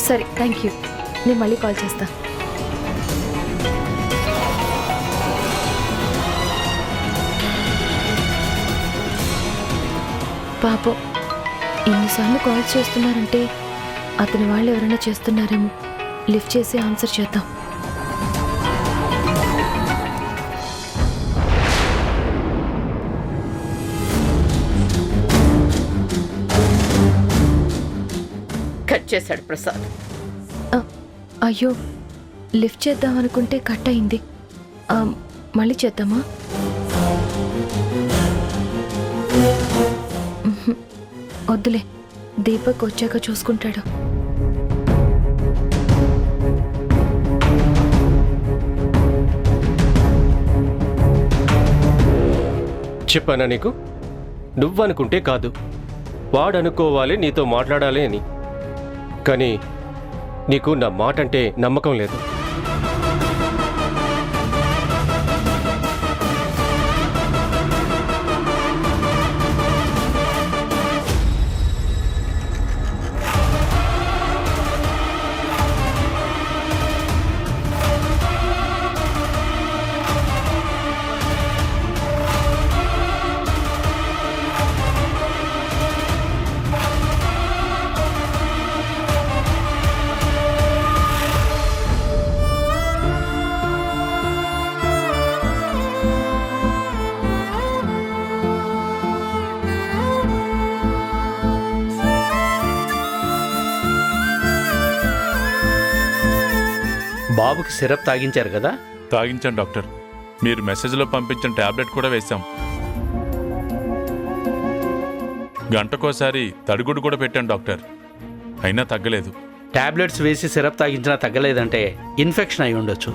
సరే, thank you. నేను మళ్ళీ కాల్ చేస్తా. పాపం ఎన్నిసార్లు కాల్స్ చేస్తున్నారంటే అతని వాళ్ళు ఎవరైనా చేస్తున్నారేమో. లిఫ్ట్ చేసి ఆన్సర్ చేద్దాం. కట్ చేశాడు ప్రసాద్. అయ్యో, లిఫ్ట్ చేద్దాం అనుకుంటే కట్ అయింది. మళ్ళీ చేద్దామా? వద్దులే, దీపక్ వచ్చాక చూసుకుంటాడు. చెప్పానా నీకు? నువ్వనుకుంటే కాదు, వాడనుకోవాలి నీతో మాట్లాడాలి అని. కానీ నీకు నా మాట అంటే నమ్మకం లేదు. బాబుకి సిరప్ తాగించారు కదా? తాగించాను డాక్టర్. మీరు మెసేజ్లో పంపించిన టాబ్లెట్ కూడా వేశాం. గంటకోసారి తడిగుడ్డు కూడా పెట్టాను డాక్టర్, అయినా తగ్గలేదు. టాబ్లెట్స్ వేసి సిరప్ తాగించినా తగ్గలేదంటే ఇన్ఫెక్షన్ అయి ఉండొచ్చు.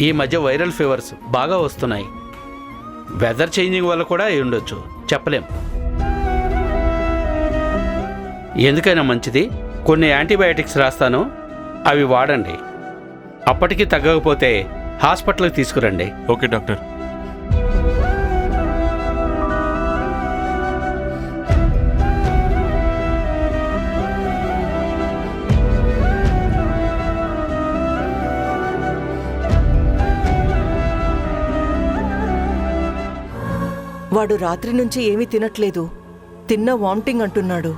ఈ మధ్య వైరల్ ఫీవర్స్ బాగా వస్తున్నాయి. వెదర్ చేంజింగ్ వల్ల కూడా అయి ఉండొచ్చు, చెప్పలేం. ఎందుకైనా మంచిది, కొన్ని యాంటీబయాటిక్స్ రాస్తాను, అవి వాడండి. అప్పటికి తగ్గకపోతే హాస్పిటల్కి తీసుకురండి. Okay doctor. వాడు రాత్రి నుంచి ఏమీ తినట్లేదు. తిన్న వామిటింగ్ అంటున్నాడు.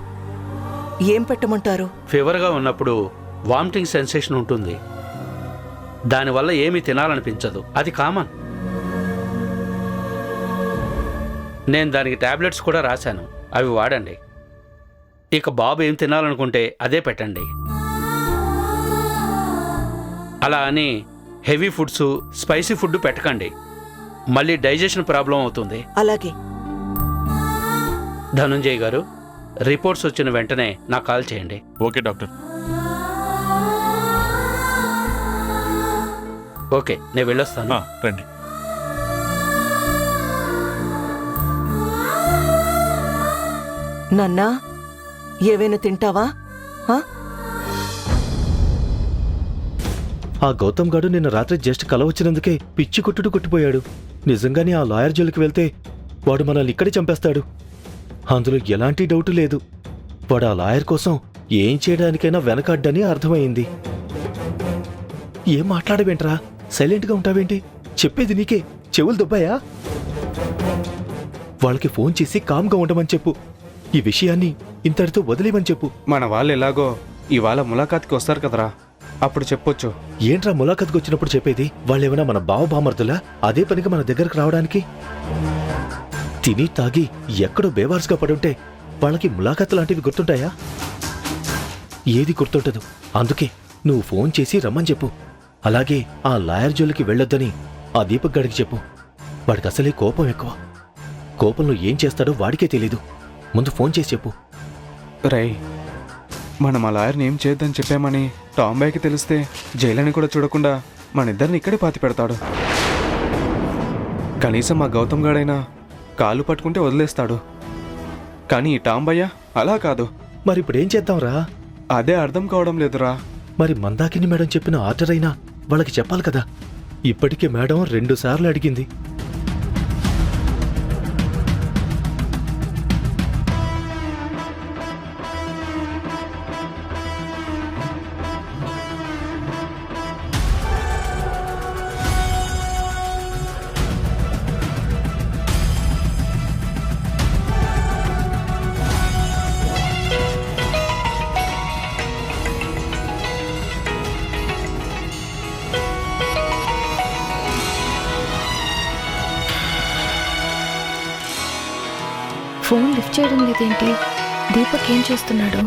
ఏం పెట్టమంటారు? ఫీవర్గా ఉన్నప్పుడు వామిటింగ్ సెన్సేషన్ ఉంటుంది. దానివల్ల ఏమీ తినాలనిపించదు, అది కామన్. నేను దానికి టాబ్లెట్స్ కూడా రాశాను, అవి వాడండి. ఇక బాబు ఏం తినాలనుకుంటే అదే పెట్టండి. అలా అని హెవీ ఫుడ్స్, స్పైసీ ఫుడ్ పెట్టకండి, మళ్ళీ డైజెషన్ ప్రాబ్లం అవుతుంది. అలాగే. ధనుంజయ్ గారు, రిపోర్ట్స్ వచ్చిన వెంటనే నాకు కాల్ చేయండి. Okay doctor. ఓకే, నేను వెళ్ళొస్తాను. రండి. నాన్నా, ఏవైనా తింటావా? ఆ గౌతమ్ గాడు నిన్న రాత్రి జస్ట్ కల వచ్చినందుకే పిచ్చి కొట్టుడు కొట్టిపోయాడు. నిజంగానే ఆ లాయర్ జోలికి వెళ్తే వాడు మనల్ని ఇక్కడే చంపేస్తాడు. అందులో ఎలాంటి డౌటు లేదు. వాడు ఆ లాయర్ కోసం ఏం చేయడానికైనా వెనకాడ్డని అర్థమైంది. ఏం మాట్లాడవేంట్రా? సైలెంట్గా ఉంటావేంటి? చెప్పేది నీకే, చెవులు దుబ్బాయా? వాళ్ళకి ఫోన్ చేసి కామ్గా ఉండమని చెప్పు. ఈ విషయాన్ని ఇంతటితో వదిలేమని చెప్పు. మన వాళ్ళు ఎలాగో ఇవాళ ములాఖాత్కి వస్తారు కదరా, అప్పుడు చెప్పొచ్చు. ఏంట్రా ములాఖాత్కి వచ్చినప్పుడు చెప్పేది? వాళ్ళేమైనా మన బావబామర్దులా అదే పనిగా మన దగ్గరకు రావడానికి? తిని తాగి ఎక్కడో బేవార్స్గా పడుంటే వాళ్ళకి ములాఖాత్ లాంటివి గుర్తుంటాయా? ఏది గుర్తుంటదు. అందుకే నువ్వు ఫోన్ చేసి రమ్మని చెప్పు. అలాగే ఆ లాయర్ జోలికి వెళ్ళొద్దని ఆ దీపక్ గడికి చెప్పు. వాడికి అసలే కోపం ఎక్కువ. కోపంలో ఏం చేస్తాడో వాడికే తెలీదు. ముందు ఫోన్ చేసి చెప్పు. రై, మనం ఆ లాయర్ని ఏం చేద్దని చెప్పామని టాంబాయ్కి తెలిస్తే జైలని కూడా చూడకుండా మన ఇద్దరిని ఇక్కడే పాతి పెడతాడు. కనీసం మా గౌతమ్ గాడైనా కాళ్ళు పట్టుకుంటే వదిలేస్తాడు. కానీ ఈ టాంబయ్య అలా కాదు. మరి ఇప్పుడేం చేద్దాంరా? అదే అర్థం కావడం లేదురా. మరి మందాకిని మేడం చెప్పిన ఆర్డర్ అయినా వాళ్ళకి చెప్పాలి కదా. ఇప్పటికే మేడం 2 సార్లు అడిగింది. ఫోన్ లిఫ్ట్ చేయడం లేదేంటి? దీపక్ ఏం చేస్తున్నాడు?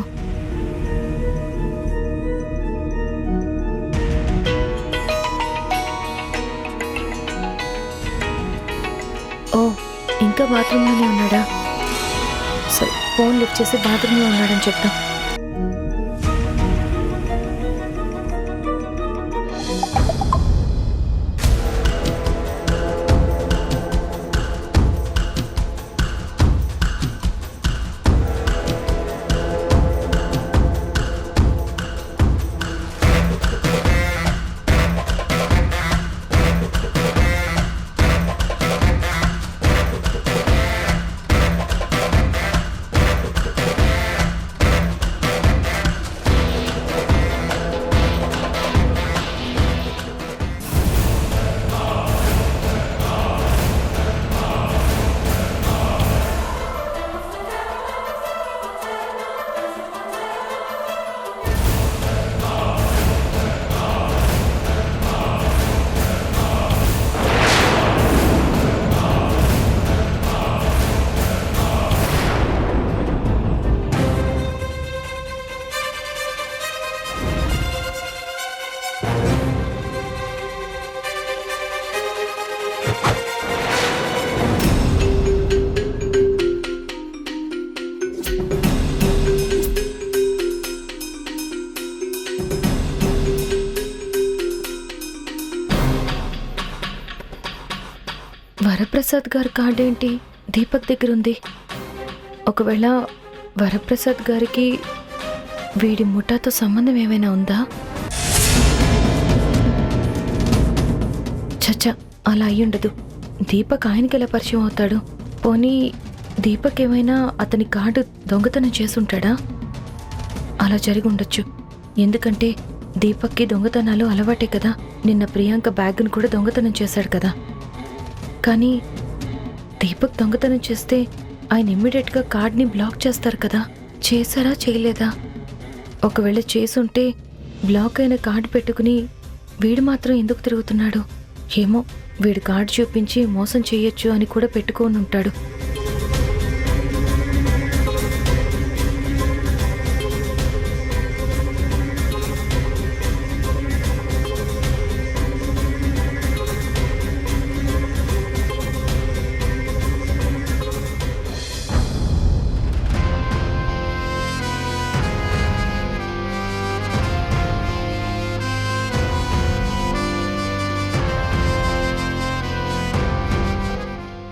ఓ, ఇంకా బాత్రూంలోనే ఉన్నాడా? సరే, ఫోన్ లిఫ్ట్ చేసి బాత్రూంలో ఉన్నాడని చెప్తాం. వరప్రసాద్ గారి కార్డు ఏంటి దీపక్ దగ్గర ఉంది? ఒకవేళ వరప్రసాద్ గారికి వీడి ముఠాతో సంబంధం ఏమైనా ఉందా? చచ్చా, అలా అయ్యుండదు. దీపక్ ఆయనకి ఎలా పరిచయం అవుతాడు? పోనీ దీపక్ ఏమైనా అతని కార్డు దొంగతనం చేసుంటాడా? అలా జరిగి ఉండొచ్చు. ఎందుకంటే దీపక్కి దొంగతనాలు అలవాటే కదా. నిన్న ప్రియాంక బ్యాగ్ను కూడా దొంగతనం చేశాడు కదా. కానీ దీపక్ దొంగతనం చేస్తే ఆయన ఇమ్మీడియట్గా కార్డ్ని బ్లాక్ చేస్తారు కదా. చేశారా చేయలేదా? ఒకవేళ చేసుంటే బ్లాక్ అయిన కార్డు పెట్టుకుని వీడు మాత్రం ఎందుకు తిరుగుతున్నాడు ఏమో. వీడు కార్డు చూపించి మోసం చేయొచ్చు అని కూడా పెట్టుకొని ఉంటాడు.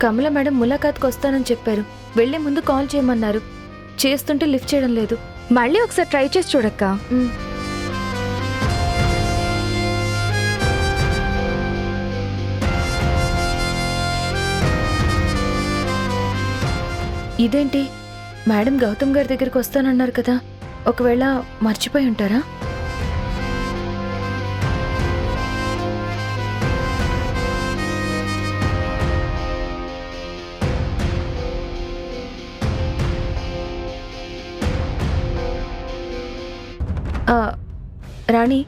కమల మేడం ములాఖాత్కి వస్తానని చెప్పారు. వెళ్లే ముందు కాల్ చేయమన్నారు. చేస్తుంటే లిఫ్ట్ చేయడం లేదు. మళ్ళీ ఒకసారి ట్రై చేసి చూడక్క. ఇదేంటి, మేడం గౌతమ్ గారి దగ్గరికి వస్తానన్నారు కదా. ఒకవేళ మర్చిపోయి ఉంటారా? రాణి,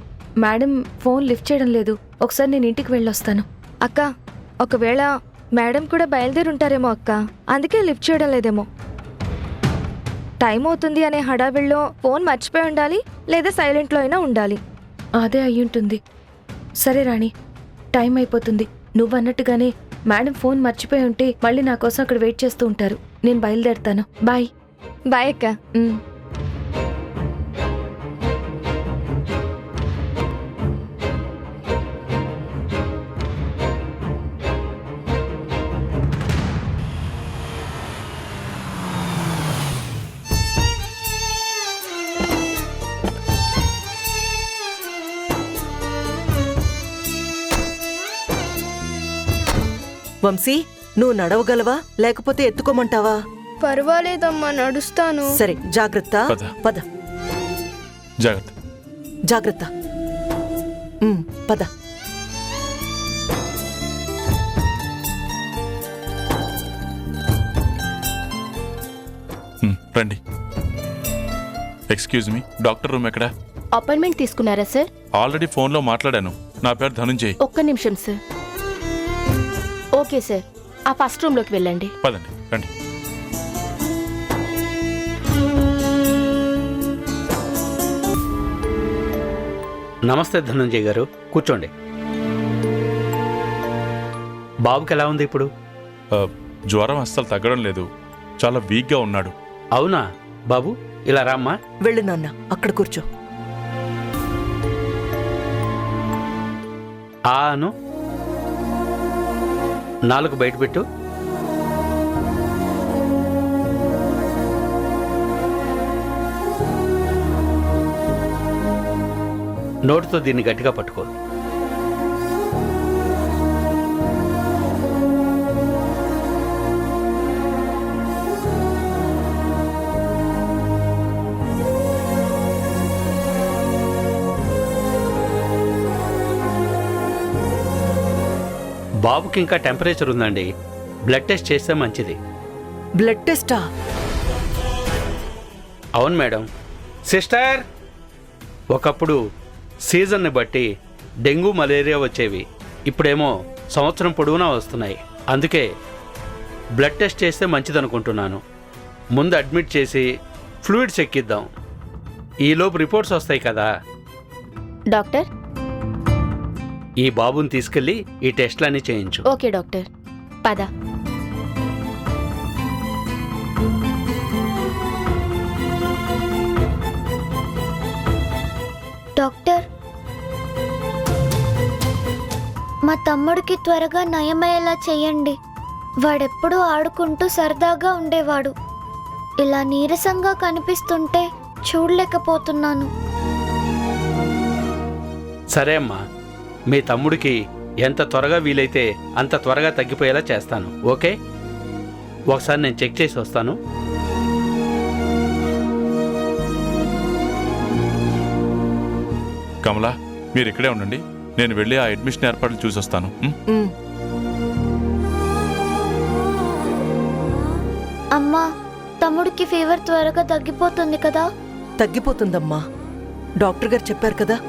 మేడం ఫోన్ లిఫ్ట్ చేయడం లేదు. ఒకసారి నేను ఇంటికి వెళ్ళొస్తాను. అక్క, ఒకవేళ మేడం కూడా బయలుదేరి ఉంటారేమో అక్క, అందుకే లిఫ్ట్ చేయడం లేదేమో. టైం అవుతుంది అనే హడావిడిలో ఫోన్ మర్చిపోయి ఉండాలి, లేదా సైలెంట్లో అయినా ఉండాలి. అదే అయ్యుంటుంది. సరే రాణి, టైం అయిపోతుంది. నువ్వు అన్నట్టుగానే మేడం ఫోన్ మర్చిపోయి ఉంటే మళ్ళీ నా కోసం అక్కడ వెయిట్ చేస్తూ ఉంటారు. నేను బయలుదేరుతాను. బాయ్. బాయ్ అక్క. వంశీ, నువ్వు నడవగలవా లేకపోతే ఎత్తుకోమంటావా? పర్వాలేదమ్మా, నడుస్తాను. సరే, జాగ్రత్త. పద. పద. జాగ్రత్త. జాగ్రత్త. పద. రండి. ఎక్స్క్యూజ్ మీ, డాక్టర్ రూమ్ ఎక్కడా? అపాయింట్మెంట్ తీసుకున్నారా సార్? ఆల్రెడీ ఫోన్లో మాట్లాడాను. నా పేరు ధనుంజయ్. ఒక్క నిమిషం సార్. ఓకే సార్, ఆ ఫస్ట్ రూమ్లోకి వెళ్ళండి. పదండి, రండి. నమస్తే ధనంజయ్ గారు, కూర్చోండి. బాబుకి ఎలా ఉంది ఇప్పుడు? జ్వరం అస్సలు తగ్గడం లేదు. చాలా వీక్గా ఉన్నాడు. అవునా బాబు, ఇలా రామ్మా. వెళ్ళు నాన్న, అక్కడ కూర్చో. ఆను నాలుగు బయట పెట్టు. నోటితో దీన్ని గట్టిగా పట్టుకో. బాబుకి ఇంకా టెంపరేచర్ ఉందండి. బ్లడ్ టెస్ట్ చేస్తే మంచిది. బ్లడ్ టెస్టా? అవును మేడం. సిస్టర్, ఒకప్పుడు సీజన్ని బట్టి డెంగ్యూ మలేరియా వచ్చేవి. ఇప్పుడేమో సంవత్సరం పొడవునా వస్తున్నాయి. అందుకే బ్లడ్ టెస్ట్ చేస్తే మంచిదనుకుంటున్నాను. ముందు అడ్మిట్ చేసి ఫ్లూయిడ్స్ ఎక్కిద్దాం. ఈలోపు రిపోర్ట్స్ వస్తాయి కదా. డాక్టర్, ఈ బాబుని తీసుకెళ్ళి ఈ టెస్ట్లన్నీ చేయించు. ఓకే డాక్టర్, పద. డాక్టర్, మా తమ్ముడికి త్వరగా నయమయ్యేలా చెయ్యండి. వాడెప్పుడూ ఆడుకుంటూ సరదాగా ఉండేవాడు. ఇలా నీరసంగా కనిపిస్తుంటే చూడలేకపోతున్నాను. సరే అమ్మా, మీ తమ్ముడికి ఎంత త్వరగా వీలైతే అంత త్వరగా తగ్గిపోయేలా చేస్తాను. ఓకే, ఒకసారి నేను చెక్ చేసి వస్తాను. కమలా, మీరు ఇక్కడే ఉండండి. నేను వెళ్ళి ఆ అడ్మిషన్ ఏర్పాట్లు చూసొస్తాను. అమ్మా, తమ్ముడికి ఫీవర్ త్వరగా తగ్గిపోతుంది కదా? తగ్గిపోతుందమ్మా, డాక్టర్ గారు చెప్పారు కదా.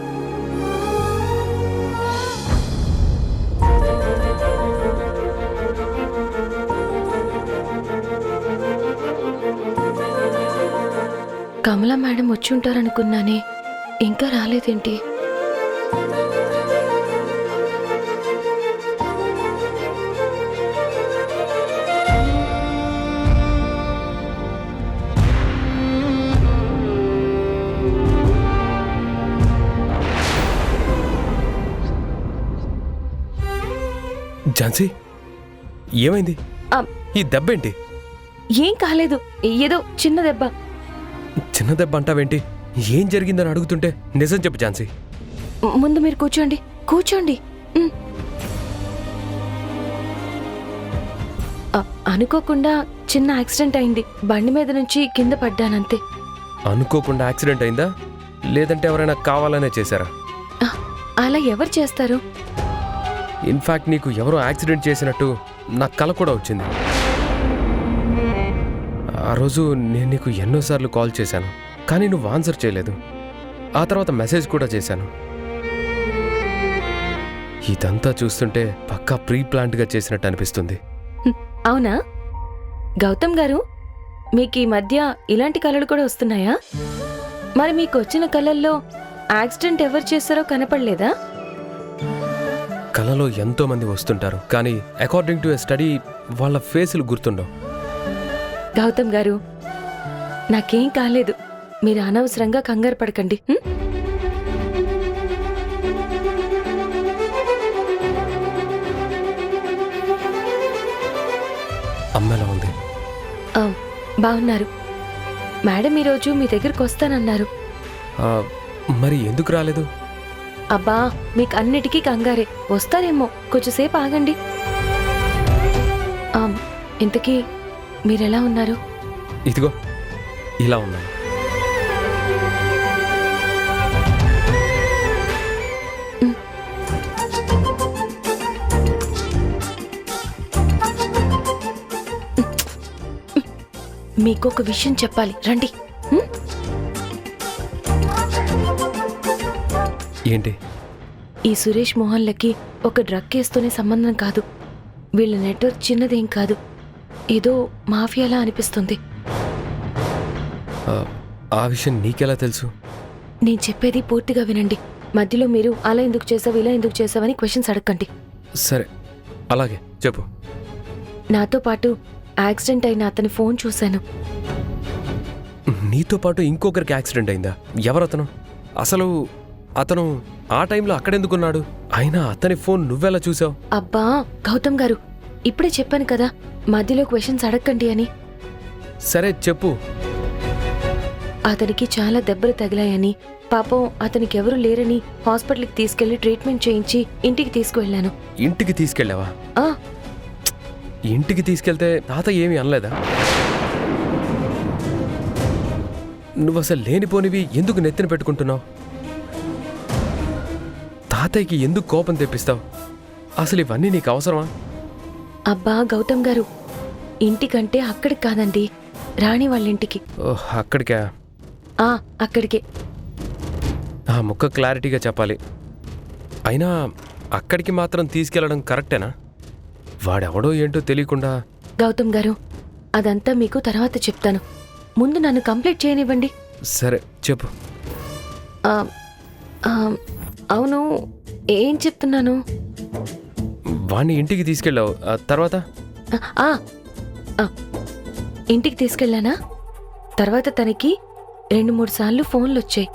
కమలా మేడం వచ్చి ఉంటారనుకున్నానే, ఇంకా రాలేదేంటి? ఝాన్సీ, ఏమైంది? ఈ దెబ్బేంటి? ఏం కాలేదు, ఏదో చిన్న దెబ్బ. చిన్న దెబ్బ అంటావేంటి? ఏం జరిగిందని అడుగుతుంటే నిజం చెప్పు ఝాన్సీ. ముందు మీరు కూర్చోండి, కూర్చోండి. అనుకోకుండా చిన్న యాక్సిడెంట్ అయింది. బండి మీద నుంచి కింద పడ్డానంతే. అనుకోకుండా యాక్సిడెంట్ అయిందా, లేదంటే ఎవరైనా కావాలనే చేశారా? అలా ఎవరు చేస్తారు? ఇన్ఫాక్ట్ నీకు ఎవరో యాక్సిడెంట్ చేసినట్టు నాకు కల కూడా వచ్చింది. ఆ రోజు నేను నీకు ఎన్నోసార్లు కాల్ చేశాను, కానీ నువ్వు ఆన్సర్ చేయలేదు. ఆ తర్వాత మెసేజ్ కూడా చేశాను. ఇదంతా చూస్తుంటే పక్కా ప్రీ ప్లాన్డ్గా చేసినట్టు అనిపిస్తుంది. అవునా గౌతమ్ గారు, మీకు ఈ మధ్య ఇలాంటి కళలు కూడా వస్తున్నాయా? మరి మీకు వచ్చిన కళల్లో యాక్సిడెంట్ ఎవరు చేస్తారో కనపడలేదా? కళలో ఎంతో మంది వస్తుంటారు, కానీ అకార్డింగ్ టు ఎ స్టడీ వాళ్ళ ఫేసులు గుర్తుండవు. గౌతమ్ గారు, నాకేం కాలేదు, మీరు అనవసరంగా కంగారు పడకండి. అమ్మెలా ఉంది? బాగున్నారు. మేడం ఈరోజు మీ దగ్గరకు వస్తానన్నారు. మరి ఎందుకు రాలేదు? అబ్బా, మీకు అన్నిటికీ కంగారే. వస్తారేమో, కొంచెంసేపు ఆగండి. ఇంతకీ మీరెలా ఉన్నారు? ఇదిగో ఇలా ఉన్నాను. మీకొక విషయం చెప్పాలి, రండి. ఏంటి? ఈ సురేష్ మోహన్లకి ఒక డ్రగ్ కేసుతోనే సంబంధం కాదు. వీళ్ళ నెట్వర్క్ చిన్నదేం కాదు, ఏదో మాఫియాలా అనిపిస్తుంది. ఆ విషయం నీకెలా తెలుసు? నేను చెప్పేది పూర్తిగా వినండి. మధ్యలో మీరు అలా ఎందుకు చేసావు, ఇలా ఎందుకు చేసావని క్వశ్చన్స్ అడగండి. సరే, అలాగే చెప్పు. నాతో పాటు యాక్సిడెంట్ అయిన అతని ఫోన్ చూశాను. నీతో పాటు ఇంకొకరికి యాక్సిడెంట్ అయిందా? ఎవరతను? అసలు అతను ఆ టైంలో అక్కడెందుకున్నాడు? అయినా అతని ఫోన్ నువ్వెలా చూసావు? అబ్బా గౌతమ్ గారు, ఇప్పుడే చెప్పాను కదా మధ్యలో క్వశ్చన్స్ అడగండి అని. సరే చెప్పు. అతనికి చాలా దెబ్బలు తగిలాయని, పాపం అతనికి ఎవరు లేరని హాస్పిటల్కి తీసుకెళ్లి ట్రీట్మెంట్ చేయించి ఇంటికి తీసుకువెళ్ళాను. ఇంటికి తీసుకెళ్ళావా? ఆ ఇంటికి తీసుకెళ్తే తాత ఏమీ అనలేదా? నువ్వసలు లేనిపోనివి ఎందుకు నెత్తిన పెట్టుకుంటున్నావు? తాతయ్యకి ఎందుకు కోపం తెప్పిస్తావు? అసలు ఇవన్నీ నీకు అవసరమా? అబ్బా గౌతమ్ గారు, ఇంటికంటే అక్కడికి కాదండి, రాణి వాళ్ళ ఇంటికి. అక్కడికా? అక్కడికే. ఆ ముక్క క్లారిటీగా చెప్పాలి. అయినా అక్కడికి మాత్రం తీసుకెళ్లడం కరెక్టేనా? వాడెవడో ఏంటో తెలియకుండా. గౌతమ్ గారు, అదంతా మీకు తర్వాత చెప్తాను, ముందు నన్ను కంప్లీట్ చేయనివ్వండి. సరే చెప్పు. అవును, ఏం చెప్తున్నాను? వాణ్ణి ఇంటికి తీసుకెళ్ళావు, తర్వాత? ఇంటికి తీసుకెళ్ళానా? తర్వాత తనకి 2-3 సార్లు ఫోన్లు వచ్చాయి.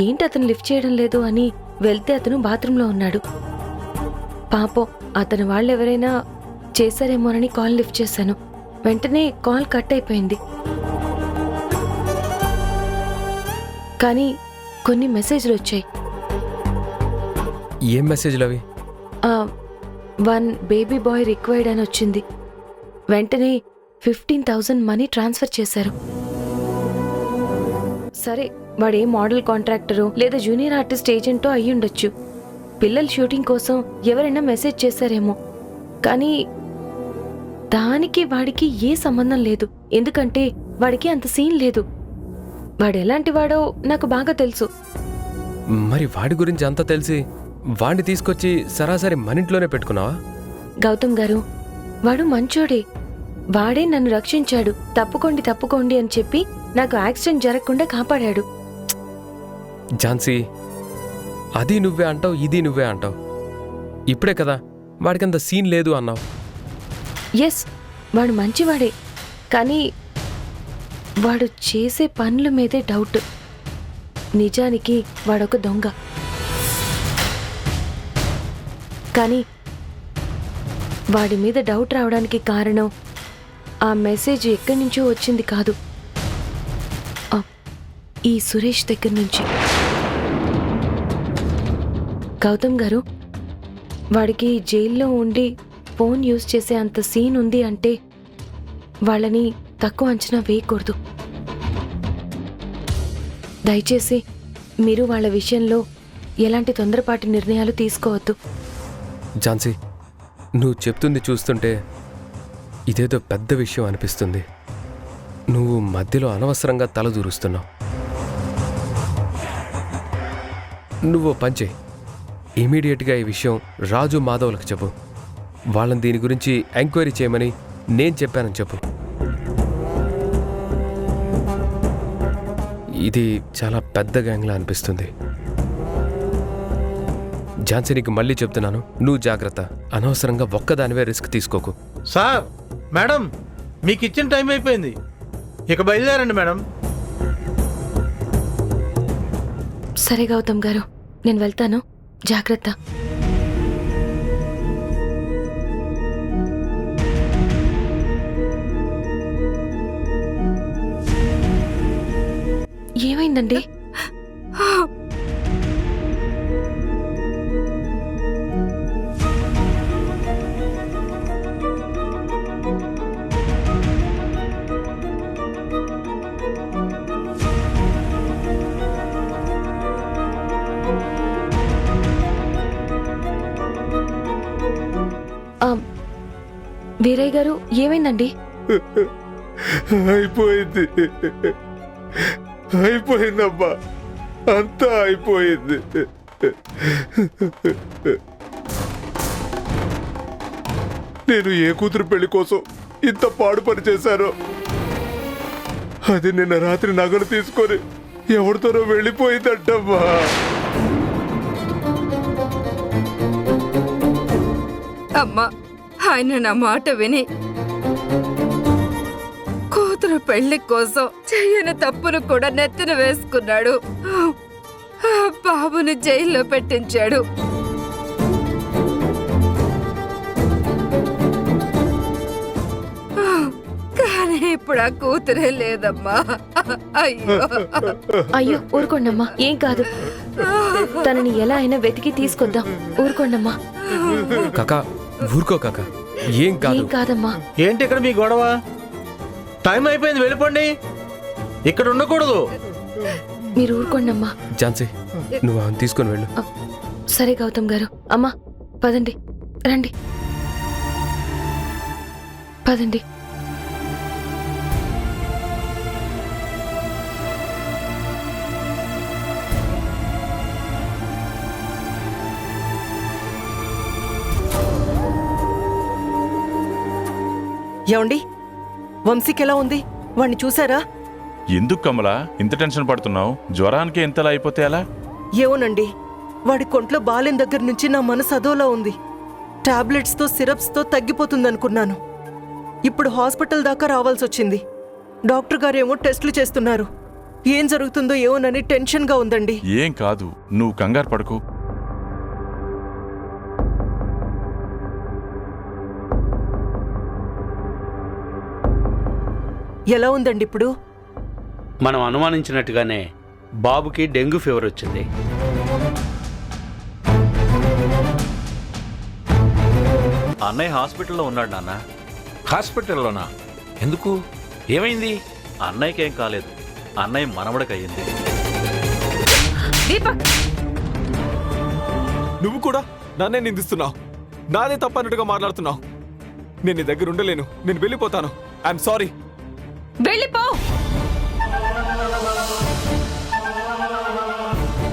ఏంటి అతను లిఫ్ట్ చేయడం లేదు అని వెళ్తే అతను బాత్రూంలో ఉన్నాడు. పాపం అతను వాళ్ళెవరైనా చేశారేమోనని కాల్ లిఫ్ట్ చేశాను. వెంటనే కాల్ కట్ అయిపోయింది. కానీ కొన్ని మెసేజ్లు వచ్చాయి. ఏం మెసేజ్లు అవి? 1 బేబీ బాయ్ రిక్వైర్డ్ అని వచ్చింది. వెంటనే 15,000 మనీ ట్రాన్స్ఫర్ చేశారు. సరే, వాడే మోడల్ కాంట్రాక్టరో లేదా జూనియర్ ఆర్టిస్ట్ ఏజెంటో అయ్యుండొచ్చు. పిల్లల షూటింగ్ కోసం ఎవరైనా మెసేజ్ చేశారేమో. కానీ దానికి వాడికి ఏ సంబంధం లేదు, ఎందుకంటే వాడికి అంత సీన్ లేదు. వాడెలాంటి వాడో నాకు బాగా తెలుసు. మరి వాడి గురించి అంతా తెలిసి వాడిని తీసుకొచ్చి సరాసరి మనింట్లోనే పెట్టుకున్నావా? గౌతమ్ గారు, వాడు మంచోడే. వాడే నన్ను రక్షించాడు. తప్పుకోండి అని చెప్పి నాకు యాక్సిడెంట్ జరగకుండా కాపాడాడు. ఝాన్సీ, అది నువ్వే అంటావు, ఇది నువ్వే అంటావు. ఇప్పుడే కదా వాడికంత సీన్ లేదు అన్నావు. ఎస్, వాడు మంచివాడే, కానీ వాడు చేసే పనుల మీదే డౌట్. నిజానికి వాడొక దొంగ. కానీ వాడి మీద డౌట్ రావడానికి కారణం ఆ మెసేజ్ ఎక్కడి నుంచో వచ్చింది కాదు, ఈ సురేష్ దగ్గర నుంచి. గౌతమ్ గారు, వాడికి జైల్లో ఉండి ఫోన్ యూజ్ చేసే అంత సీన్ ఉంది అంటే వాళ్ళని తక్కువ అంచనా వేయకూడదు. దయచేసి మీరు వాళ్ళ విషయంలో ఎలాంటి తొందరపాటి నిర్ణయాలు తీసుకోవద్దు. ఝాన్సీ, నువ్వు చెప్తుంది చూస్తుంటే ఇదేదో పెద్ద విషయం అనిపిస్తుంది. నువ్వు మధ్యలో అనవసరంగా తలదూరుస్తున్నావు. నువ్వు పంచే ఇమీడియట్గా ఈ విషయం రాజు మాధవ్లకు చెప్పు. వాళ్ళని దీని గురించి ఎంక్వైరీ చేయమని నేను చెప్పానని చెప్పు. ఇది చాలా పెద్ద గ్యాంగ్లా అనిపిస్తుంది. ఝాన్సీ, నీకు మళ్ళీ చెప్తున్నాను, నువ్వు జాగ్రత్త. అనవసరంగా ఒక్కదానివే రిస్క్ తీసుకోకు. సార్, మేడం, మీకు ఇచ్చిన టైం అయిపోయింది, ఇక బయలుదేరండి మేడం. సరే గౌతమ్ గారు, నేను వెళ్తాను, జాగ్రత్త. ఏమైందండి? వీరయ్య గారు ఏమైందండి? అయిపోయింది, అయిపోయిందమ్మా, అంతా అయిపోయింది. నేను ఏ కూతురు పెళ్లి కోసం ఇంత పాడు పని చేశానో అది నిన్న రాత్రి నగలు తీసుకొని ఎవరితోనో వెళ్ళిపోయిందంటమ్మా. అమ్మా, ఆయన నా మాట విని కూతురు పెళ్లి కోసం చెయ్యని తప్పును కూడా నెత్తిన వేసుకున్నాడు. ఆ బాబుని జైల్లో పెట్టించాడు. కానీ ఇప్పుడు ఆ కూతురే లేదమ్మా. అయ్యో అయ్యో ఊరుకోండమ్మా, ఏం కాదు. తనని ఎలా అయినా వెతికి తీసుకొద్దాం. ఊరుకోండమ్మా. కాకా ఊరుకో కాకా, ఏం కాదు. ఏం కాదమ్మా. ఏంటి ఇక్కడ మీ గొడవ? టైం అయిపోయింది, వెళ్ళిపోండి. ఇక్కడ ఉండకూడదు. మీరు ఊరుకోండమ్మా. ఝాన్సీ, నువ్వు ఆమెను తీసుకొని వెళ్ళు. సరే గౌతమ్ గారు. అమ్మా పదండి, రండి, పదండి. ఏమండి, వంశీకి ఎలా ఉంది? వాణ్ణి చూసారా? ఎందుకు కమలా ఇంత టెన్షన్ పడుతున్నావు? జ్వరానికి ఎంతలా అయిపోతే ఎలా? ఏమోనండి, వాడి కొంట్లో బాలిన దగ్గర నుంచి నా మనసు అదోలా ఉంది. టాబ్లెట్స్తో సిరప్స్తో తగ్గిపోతుందనుకున్నాను. ఇప్పుడు హాస్పిటల్ దాకా రావాల్సి వచ్చింది. డాక్టర్ గారేమో టెస్టులు చేస్తున్నారు. ఏం జరుగుతుందో ఏమోనని టెన్షన్గా ఉందండి. ఏం కాదు, నువ్వు కంగారు పడకు. ఎలా ఉందండి ఇప్పుడు? మనం అనుమానించినట్టుగానే బాబుకి డెంగ్యూ ఫీవర్ వచ్చింది. అన్నయ్య హాస్పిటల్లో ఉన్నాడు నాన్న. హాస్పిటల్లోనా? ఎందుకు? ఏమైంది? అన్నయ్యకి ఏం కాలేదు, అన్నయ్య మనవడికి అయ్యింది. దీపక్, నువ్వు కూడా నన్నే నిందిస్తున్నావు. నాదే తప్పన్నట్టుగా మాట్లాడుతున్నావు. నేను నీ దగ్గర ఉండలేను. నేను వెళ్ళిపోతాను. I'm sorry. వెళ్ళిపో.